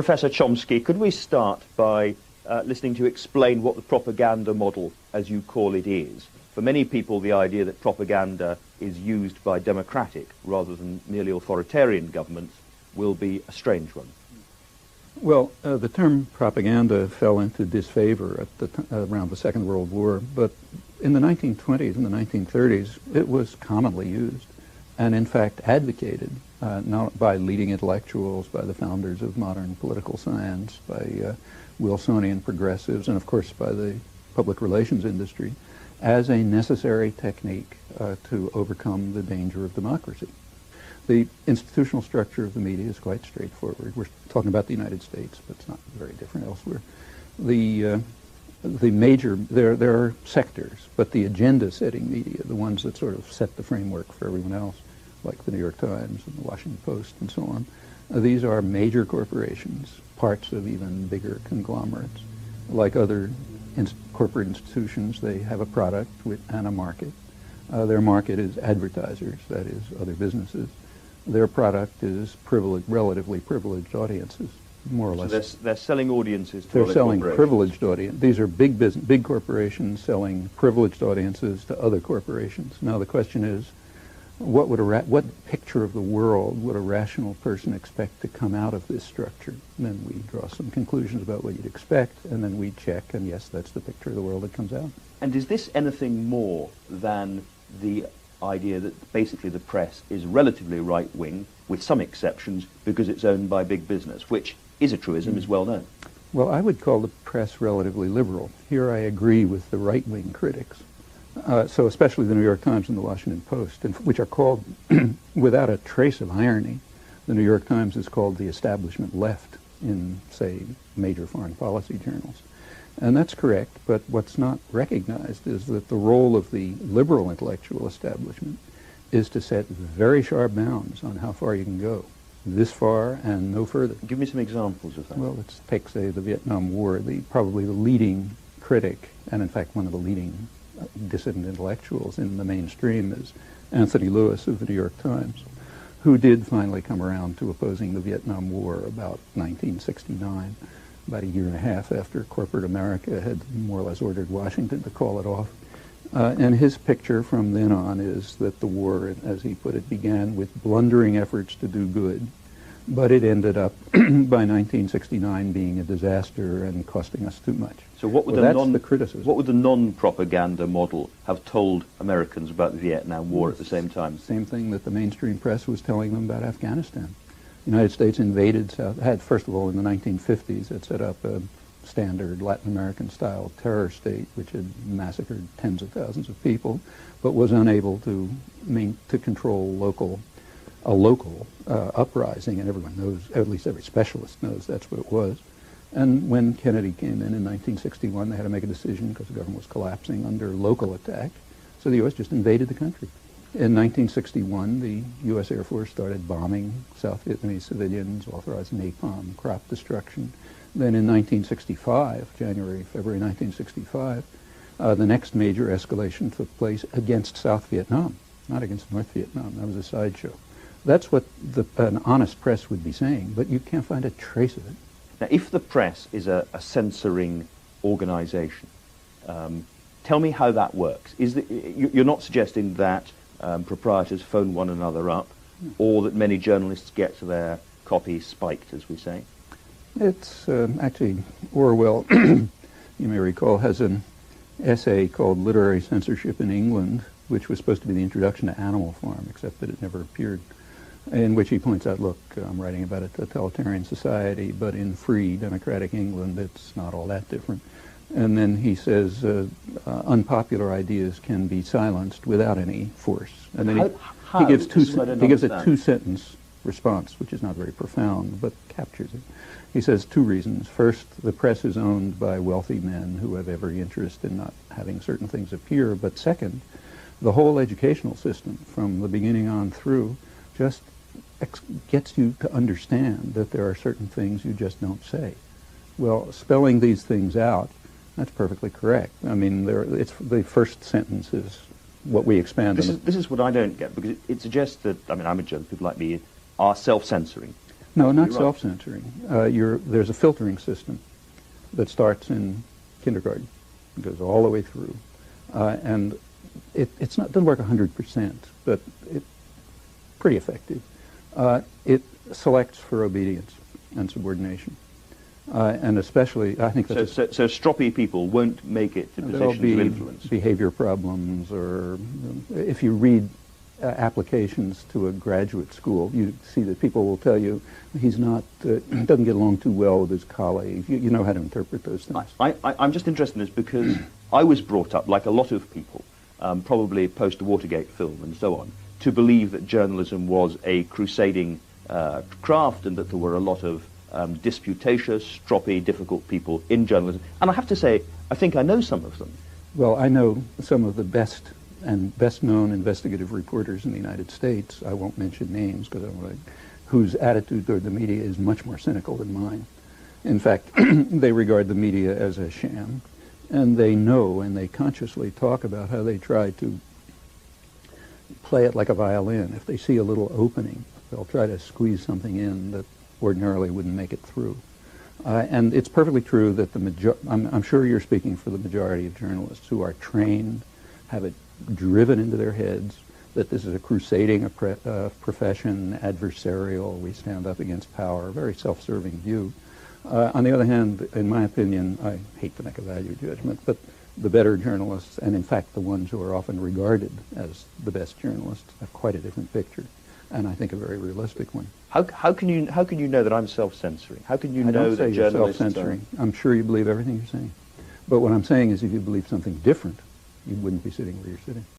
Professor Chomsky, could we start by listening to you explain what the propaganda model, as you call it, is? For many people, the idea that propaganda is used by democratic rather than merely authoritarian governments will be a strange one. Well, the term propaganda fell into disfavor at around the Second World War, but in the 1920s and the 1930s, it was commonly used and, in fact, advocated not by leading intellectuals, by the founders of modern political science, by Wilsonian progressives, and, of course, by the public relations industry, as a necessary technique to overcome the danger of democracy. The institutional structure of the media is quite straightforward. We're talking about the United States, but it's not very different elsewhere. The major, there are sectors, but the agenda-setting media, the ones that sort of set the framework for everyone else, like the New York Times and the Washington Post and so on, these are major corporations, parts of even bigger conglomerates. Like other corporate institutions, they have a product and a market. Their market is advertisers, that is, other businesses. Their product is relatively privileged audiences, more or less. So they're selling audiences to They're selling corporations. Privileged audiences. These are big corporations selling privileged audiences to other corporations. Now the question is, what picture of the world would a rational person expect to come out of this structure? And then we draw some conclusions about what you'd expect, and then we check, and yes, that's the picture of the world that comes out. And is this anything more than the idea that basically the press is relatively right-wing, with some exceptions, because it's owned by big business, which is a truism, is well known? Well, I would call the press relatively liberal. Here I agree with the right-wing critics. So especially the New York Times and the Washington Post, which are called, without a trace of irony, the New York Times is called the establishment left in, say, major foreign policy journals. And that's correct, but what's not recognized is that the role of the liberal intellectual establishment is to set very sharp bounds on how far you can go, this far and no further. Give me some examples of that. Well, let's take, say, the Vietnam War. Probably the leading critic, and in fact one of the leading dissident intellectuals in the mainstream, is Anthony Lewis of the New York Times, who did finally come around to opposing the Vietnam War about 1969. About a year and a half after corporate America had more or less ordered Washington to call it off. And his picture from then on is that the war, as he put it, began with blundering efforts to do good, but it ended up by 1969 being a disaster and costing us too much. So what would that's the criticism. What would the non-propaganda model have told Americans about the Vietnam War at the same time? Same thing that the mainstream press was telling them about Afghanistan. The United States invaded first of all, in the 1950s, it set up a standard Latin American-style terror state, which had massacred tens of thousands of people, but was unable to control a local uprising, and everyone knows, at least every specialist knows that's what it was. And when Kennedy came in 1961, they had to make a decision because the government was collapsing under local attack, so the U.S. just invaded the country. In 1961, the U.S. Air Force started bombing South Vietnamese civilians, authorized napalm, crop destruction. Then in 1965, February 1965, the next major escalation took place against South Vietnam, not against North Vietnam. That was a sideshow. That's what an honest press would be saying, but you can't find a trace of it. Now, if the press is a censoring organization, tell me how that works. You're not suggesting that proprietors phone one another up, or that many journalists get their copy spiked, as we say? It's actually, Orwell, you may recall, has an essay called Literary Censorship in England, which was supposed to be the introduction to Animal Farm, except that it never appeared, in which he points out, look, I'm writing about a totalitarian society, but in free democratic England, it's not all that different. And then he says unpopular ideas can be silenced without any force. And then he gives a two-sentence response, which is not very profound, but captures it. He says two reasons. First, the press is owned by wealthy men who have every interest in not having certain things appear. But second, the whole educational system, from the beginning on through, just gets you to understand that there are certain things you just don't say. Well, spelling these things out, that's perfectly correct. I mean, the first sentence is what we expand on. This is what I don't get, because it suggests that, I mean, I'm a journalist, people like me are self-censoring. No, not You're right. self-censoring. There's a filtering system that starts in kindergarten, it goes all the way through, and doesn't work 100%, but it's pretty effective. It selects for obedience and subordination, and especially I think that's so stroppy people won't make it to there'll positions be of influence. behavior problems, or if you read applications to a graduate school, you see that people will tell you he doesn't get along too well with his colleagues. You know how to interpret those things. I'm just interested in this because I was brought up, like a lot of people, probably post the Watergate film and so on, to believe that journalism was a crusading craft and that there were a lot of disputatious, stroppy, difficult people in journalism. And I have to say, I think I know some of them. Well, I know some of the best known investigative reporters in the United States. I won't mention names because I don't want to, whose attitude toward the media is much more cynical than mine. In fact, they regard the media as a sham, and they know and they consciously talk about how they try to play it like a violin. If they see a little opening, they'll try to squeeze something in that ordinarily wouldn't make it through. And it's perfectly true that I'm sure you're speaking for the majority of journalists who are trained, have it driven into their heads that this is a crusading profession, adversarial, we stand up against power, a very self-serving view. On the other hand, in my opinion, I hate to make a value judgment, but the better journalists, and in fact the ones who are often regarded as the best journalists, have quite a different picture, and I think a very realistic one. How can you know that I'm self-censoring? How can you I know don't say that you're journalists self-censoring. I'm sure you believe everything you're saying. But what I'm saying is if you believe something different, you wouldn't be sitting where you're sitting.